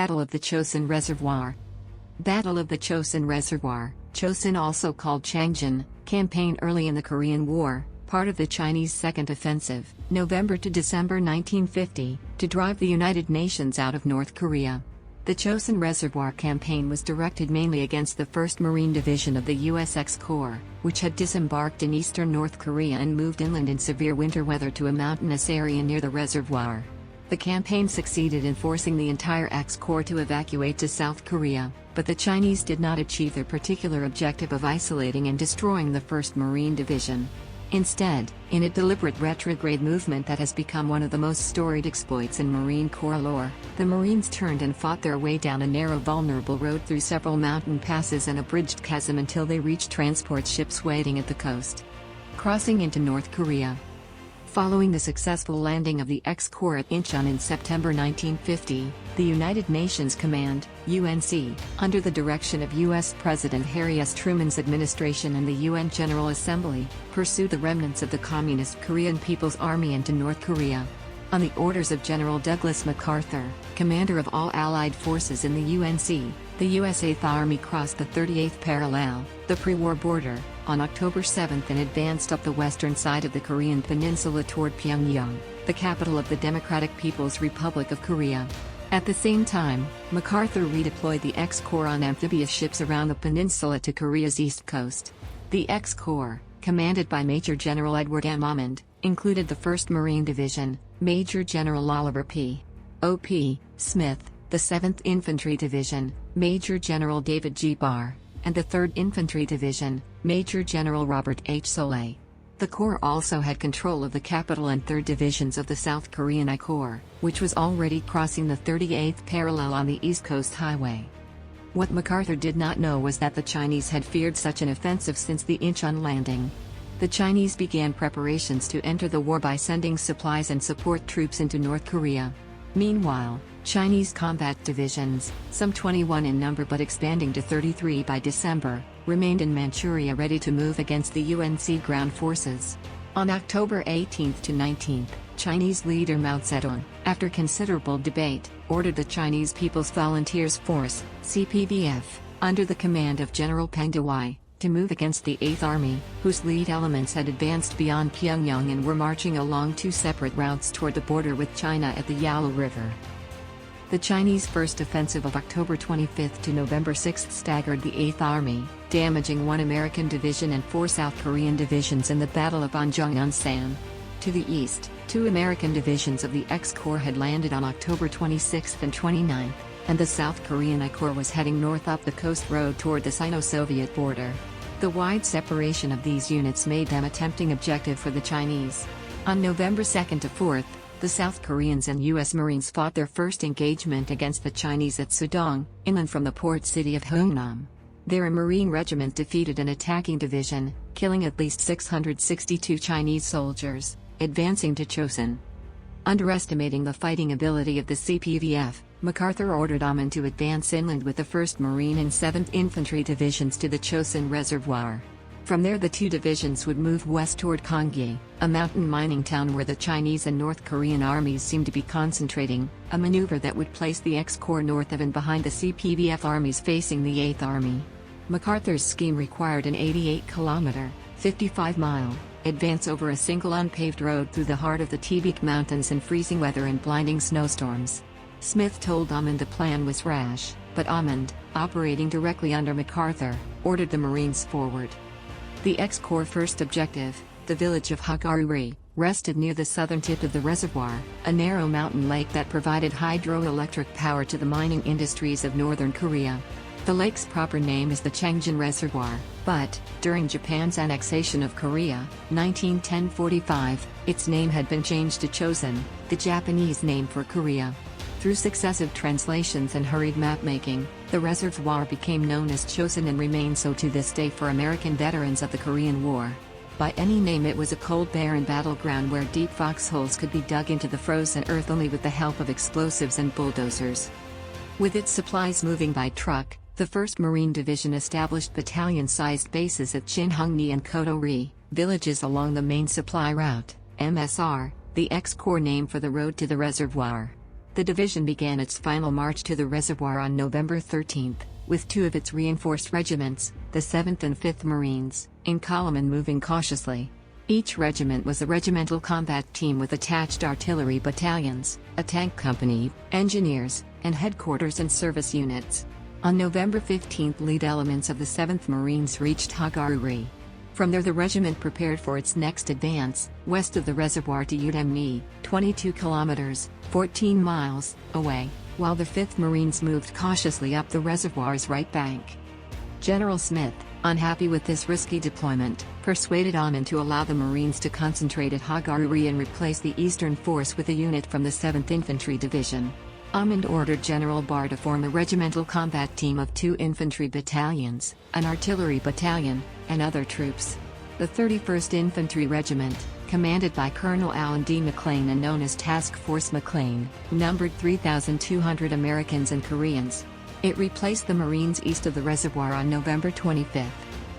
Battle of the Chosin Reservoir. Battle of the Chosin Reservoir, Chosin also called Changjin, campaign early in the Korean War, part of the Chinese Second Offensive, November to December 1950, to drive the United Nations out of North Korea. The Chosin Reservoir campaign was directed mainly against the 1st Marine Division of the U.S. X-Corps, which had disembarked in eastern North Korea and moved inland in severe winter weather to a mountainous area near the reservoir. The campaign succeeded in forcing the entire X-Corps to evacuate to South Korea, but the Chinese did not achieve their particular objective of isolating and destroying the 1st Marine Division. Instead, in a deliberate retrograde movement that has become one of the most storied exploits in Marine Corps lore, the Marines turned and fought their way down a narrow vulnerable road through several mountain passes and a bridged chasm until they reached transport ships waiting at the coast, crossing into North Korea. Following the successful landing of the X-Corps at Incheon in September 1950, the United Nations Command, UNC, under the direction of U.S. President Harry S. Truman's administration and the UN General Assembly, pursued the remnants of the Communist Korean People's Army into North Korea. On the orders of General Douglas MacArthur, commander of all Allied forces in the UNC, the U.S. 8th Army crossed the 38th parallel, the pre-war border, on October 7 and advanced up the western side of the Korean peninsula toward Pyongyang, the capital of the Democratic People's Republic of Korea. At the same time, MacArthur redeployed the X-Corps on amphibious ships around the peninsula to Korea's east coast. The X-Corps, commanded by Major General Edward M. Almond, included the 1st Marine Division, Major General Oliver P. O.P. Smith, the 7th Infantry Division, Major General David G. Barr, and the 3rd Infantry Division, Major General Robert H. Soleil. The Corps also had control of the capital and 3rd Divisions of the South Korean I Corps, which was already crossing the 38th parallel on the East Coast Highway. What MacArthur did not know was that the Chinese had feared such an offensive since the Incheon landing. The Chinese began preparations to enter the war by sending supplies and support troops into North Korea. Meanwhile, Chinese combat divisions, some 21 in number but expanding to 33 by December, remained in Manchuria ready to move against the UNC ground forces. On October 18 to 19, Chinese leader Mao Zedong, after considerable debate, ordered the Chinese People's Volunteers Force, CPVF, under the command of General Peng Dehuai, to move against the 8th Army, whose lead elements had advanced beyond Pyongyang and were marching along 2 separate routes toward the border with China at the Yalu River. The Chinese first offensive of October 25 to November 6 staggered the 8th Army, damaging 1 American division and 4 South Korean divisions in the Battle of Anjong-Unsan. To the east, 2 American divisions of the X-Corps had landed on October 26 and 29, and the South Korean I Corps was heading north up the coast road toward the Sino-Soviet border. The wide separation of these units made them a tempting objective for the Chinese. On November 2 to 4, the South Koreans and U.S. Marines fought their first engagement against the Chinese at Sudong, inland from the port city of Hungnam. There a Marine regiment defeated an attacking division, killing at least 662 Chinese soldiers, advancing to Chosin. Underestimating the fighting ability of the CPVF, MacArthur ordered Almond to advance inland with the 1st Marine and 7th Infantry Divisions to the Chosin Reservoir. From there the 2 divisions would move west toward Gyeonggi, a mountain mining town where the Chinese and North Korean armies seemed to be concentrating, a maneuver that would place the X-Corps north of and behind the CPVF armies facing the 8th Army. MacArthur's scheme required an 88-kilometer, 55-mile, advance over a single unpaved road through the heart of the Tibik Mountains in freezing weather and blinding snowstorms. Smith told Almond the plan was rash, but Almond, operating directly under MacArthur, ordered the Marines forward. The X-Corps' first objective, the village of Hagaruri, rested near the southern tip of the reservoir, a narrow mountain lake that provided hydroelectric power to the mining industries of northern Korea. The lake's proper name is the Changjin Reservoir, but, during Japan's annexation of Korea, 1910-45, its name had been changed to Chosin, the Japanese name for Korea. Through successive translations and hurried mapmaking, the reservoir became known as Chosin and remains so to this day for American veterans of the Korean War. By any name it was a cold barren battleground where deep foxholes could be dug into the frozen earth only with the help of explosives and bulldozers. With its supplies moving by truck, the 1st Marine Division established battalion-sized bases at Chinhungni and Kotori, villages along the main supply route, MSR, the X-Corps name for the road to the reservoir. The division began its final march to the reservoir on November 13, with two of its reinforced regiments, the 7th and 5th Marines, in column and moving cautiously. Each regiment was a regimental combat team with attached artillery battalions, a tank company, engineers, and headquarters and service units. On November 15, lead elements of the 7th Marines reached Hagaruri. From there the regiment prepared for its next advance, west of the reservoir to Udemni, 22 kilometers, 14 miles, away, while the 5th Marines moved cautiously up the reservoir's right bank. General Smith, unhappy with this risky deployment, persuaded Amin to allow the Marines to concentrate at Hagaruri and replace the eastern force with a unit from the 7th Infantry Division. Amin ordered General Barr to form a regimental combat team of 2 infantry battalions, an artillery battalion, and other troops. The 31st Infantry Regiment, commanded by Colonel Alan D. McLean and known as Task Force McLean, numbered 3,200 Americans and Koreans. It replaced the Marines east of the reservoir on November 25.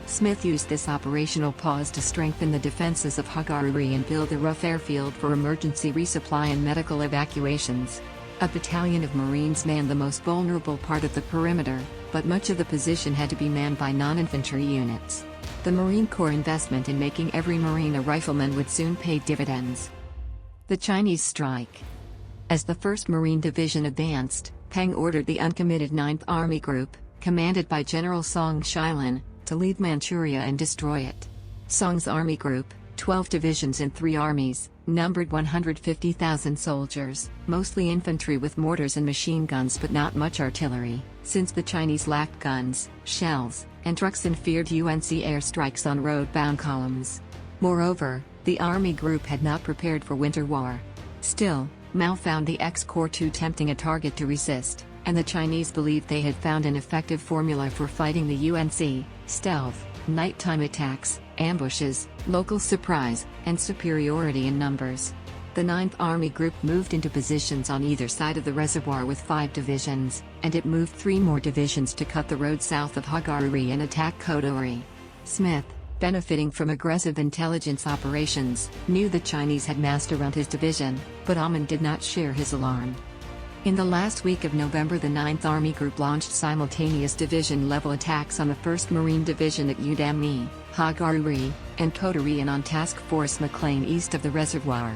Smith used this operational pause to strengthen the defenses of Hagaruri and build a rough airfield for emergency resupply and medical evacuations. A battalion of Marines manned the most vulnerable part of the perimeter, but much of the position had to be manned by non-infantry units. The Marine Corps' investment in making every Marine a rifleman would soon pay dividends. The Chinese strike. As the 1st Marine Division advanced, Peng ordered the uncommitted 9th Army Group, commanded by General Song Shilin, to leave Manchuria and destroy it. Song's Army Group, 12 divisions and 3 armies, numbered 150,000 soldiers, mostly infantry with mortars and machine guns but not much artillery, since the Chinese lacked guns, shells, and trucks and feared UNC airstrikes on road-bound columns. Moreover, the Army Group had not prepared for winter war. Still, Mao found the X-Corps too tempting a target to resist, and the Chinese believed they had found an effective formula for fighting the UNC: stealth, nighttime attacks, ambushes, local surprise, and superiority in numbers. The 9th Army Group moved into positions on either side of the reservoir with 5 divisions, and it moved 3 more divisions to cut the road south of Hagaruri and attack Kodori. Smith, benefiting from aggressive intelligence operations, knew the Chinese had massed around his division, but Amin did not share his alarm. In the last week of November, the 9th Army Group launched simultaneous division-level attacks on the 1st Marine Division at Udemni, Hagaruri, and Kodori and on Task Force McLean east of the reservoir.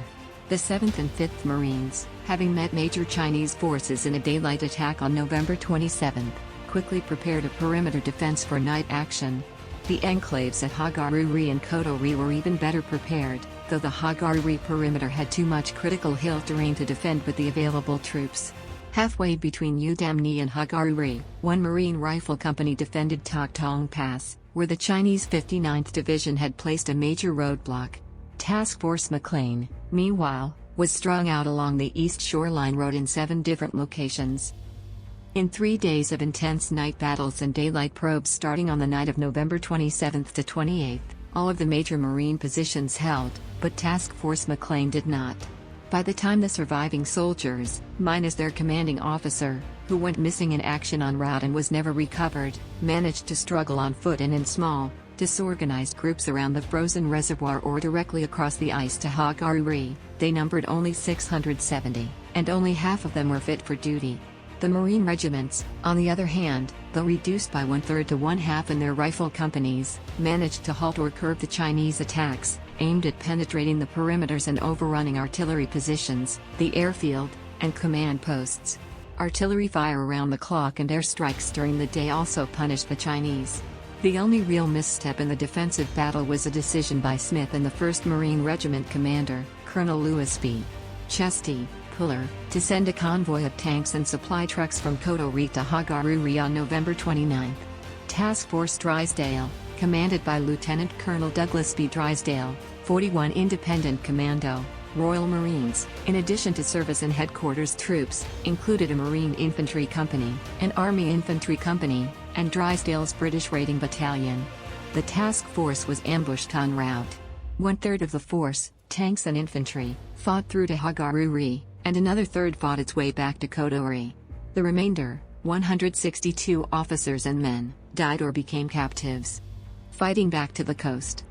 The 7th and 5th Marines, having met major Chinese forces in a daylight attack on November 27, quickly prepared a perimeter defense for night action. The enclaves at Hagaruri and Kodori were even better prepared, though the Hagaruri perimeter had too much critical hill terrain to defend with the available troops. Halfway between Udemni and Hagaruri, 1 Marine Rifle Company defended Taktong Pass, where the Chinese 59th Division had placed a major roadblock. Task Force McLean, meanwhile, was strung out along the East Shoreline Road in 7 different locations. In 3 days of intense night battles and daylight probes starting on the night of November 27 to 28, all of the major Marine positions held, but Task Force McLean did not. By the time the surviving soldiers, minus their commanding officer, who went missing in action en route and was never recovered, managed to struggle on foot and in small, disorganized groups around the frozen reservoir or directly across the ice to Hagaruri, they numbered only 670, and only half of them were fit for duty. The Marine regiments, on the other hand, though reduced by 1/3 to 1/2 in their rifle companies, managed to halt or curb the Chinese attacks, aimed at penetrating the perimeters and overrunning artillery positions, the airfield, and command posts. Artillery fire around the clock and airstrikes during the day also punished the Chinese. The only real misstep in the defensive battle was a decision by Smith and the 1st Marine Regiment commander, Colonel Louis B. Chesty Puller, to send a convoy of tanks and supply trucks from Kodori to Hagaruri on November 29. Task Force Drysdale, commanded by Lieutenant Colonel Douglas B. Drysdale, 41 Independent Commando, Royal Marines, in addition to service and headquarters troops, included a Marine Infantry Company, an Army Infantry Company, and Drysdale's British Raiding Battalion. The task force was ambushed en route. 1/3 of the force, tanks and infantry, fought through to Hagaruri, and another third fought its way back to Kodori. The remainder, 162 officers and men, died or became captives. Fighting back to the coast.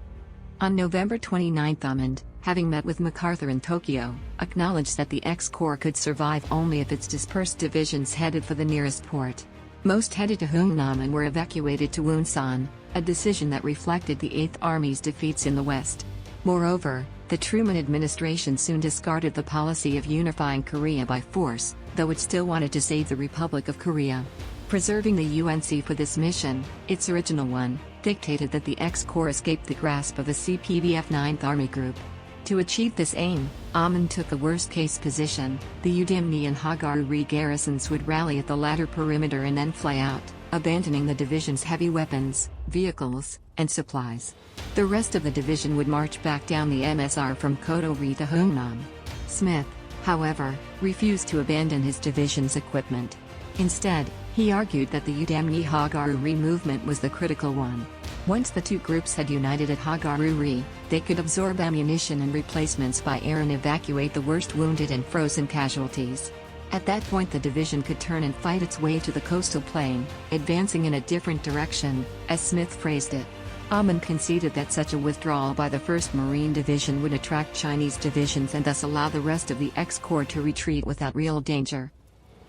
On November 29, Amin, having met with MacArthur in Tokyo, acknowledged that the X-Corps could survive only if its dispersed divisions headed for the nearest port. Most headed to Hungnam and were evacuated to Wonsan, a decision that reflected the 8th Army's defeats in the West. Moreover, the Truman administration soon discarded the policy of unifying Korea by force, though it still wanted to save the Republic of Korea. Preserving the UNC for this mission, its original one, dictated that the X-Corps escape the grasp of the CPVF 9th Army Group. To achieve this aim, Amen took the worst-case position. The Udimni and Hagaruri garrisons would rally at the latter perimeter and then fly out, abandoning the division's heavy weapons, vehicles, and supplies. The rest of the division would march back down the MSR from Kotori to Hungnam. Smith, however, refused to abandon his division's equipment. Instead, he argued that the Udamni-Hagaruri movement was the critical one. Once the two groups had united at Hagaruri, they could absorb ammunition and replacements by air and evacuate the worst wounded and frozen casualties. At that point the division could turn and fight its way to the coastal plain, advancing in a different direction, as Smith phrased it. Amen conceded that such a withdrawal by the 1st Marine Division would attract Chinese divisions and thus allow the rest of the X-Corps to retreat without real danger.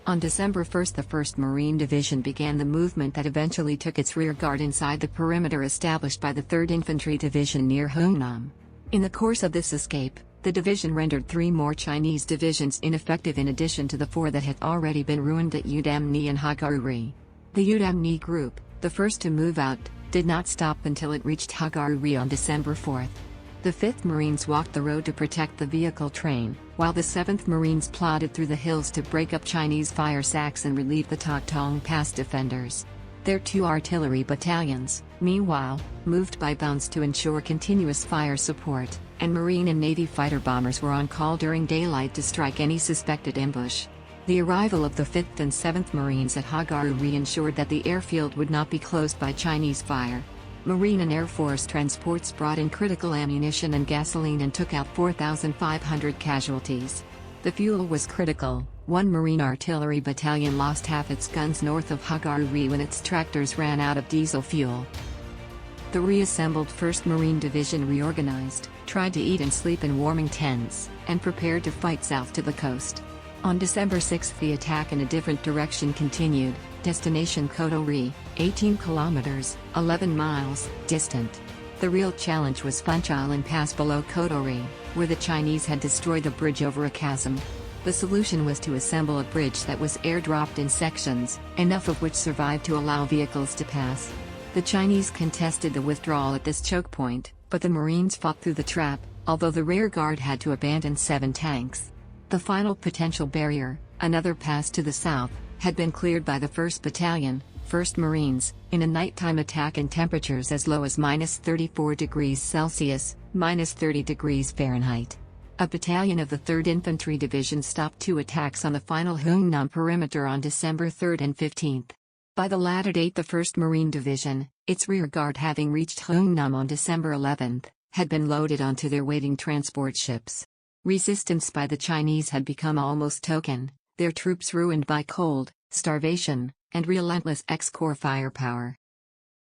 On December 1, the 1st Marine Division began the movement that eventually took its rear guard inside the perimeter established by the 3rd Infantry Division near Hungnam. In the course of this escape, the division rendered 3 more Chinese divisions ineffective in addition to the 4 that had already been ruined at Udamni and Hagaruri. The Udamni group, the first to move out, did not stop until it reached Hagaruri on December 4. The 5th Marines walked the road to protect the vehicle train, while the 7th Marines plodded through the hills to break up Chinese fire sacks and relieve the Taktong Pass defenders. Their 2 artillery battalions, meanwhile, moved by bounds to ensure continuous fire support, and Marine and Navy fighter bombers were on call during daylight to strike any suspected ambush. The arrival of the 5th and 7th Marines at Hagaruri ensured that the airfield would not be closed by Chinese fire. Marine and Air Force transports brought in critical ammunition and gasoline and took out 4,500 casualties. The fuel was critical. 1 Marine artillery battalion lost half its guns north of Hagaruri when its tractors ran out of diesel fuel. The reassembled 1st Marine Division reorganized, tried to eat and sleep in warming tents, and prepared to fight south to the coast. On December 6 the attack in a different direction continued, destination Kotori, 18 kilometers, 11 miles, distant. The real challenge was Funchal Pass below Kotori, where the Chinese had destroyed the bridge over a chasm. The solution was to assemble a bridge that was airdropped in sections, enough of which survived to allow vehicles to pass. The Chinese contested the withdrawal at this choke point, but the Marines fought through the trap, although the rear guard had to abandon 7 tanks. The final potential barrier, another pass to the south, had been cleared by the 1st Battalion, 1st Marines, in a nighttime attack in temperatures as low as -34 degrees Celsius, -30 degrees Fahrenheit. A battalion of the 3rd Infantry Division stopped 2 attacks on the final Hungnam perimeter on December 3 and 15. By the latter date the 1st Marine Division, its rear guard having reached Hungnam on December 11, had been loaded onto their waiting transport ships. Resistance by the Chinese had become almost token, their troops ruined by cold, starvation, and relentless X-Corps firepower.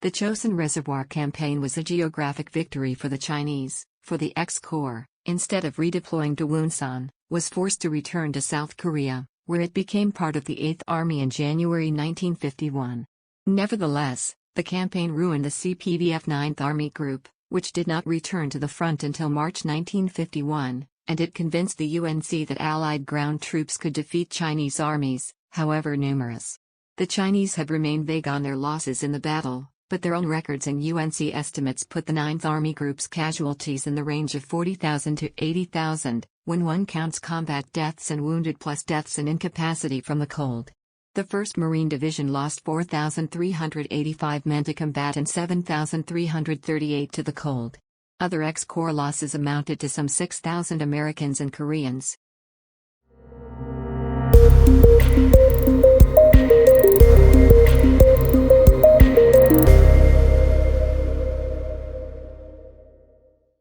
The Chosin Reservoir campaign was a geographic victory for the Chinese, for the X-Corps, instead of redeploying to Wonsan, was forced to return to South Korea, where it became part of the 8th Army in January 1951. Nevertheless, the campaign ruined the CPVF 9th Army Group, which did not return to the front until March 1951, and it convinced the UNC that Allied ground troops could defeat Chinese armies, however numerous. The Chinese have remained vague on their losses in the battle, but their own records and UNC estimates put the 9th Army Group's casualties in the range of 40,000 to 80,000, when one counts combat deaths and wounded plus deaths and incapacity from the cold. The 1st Marine Division lost 4,385 men to combat and 7,338 to the cold. Other X-Corps losses amounted to some 6,000 Americans and Koreans.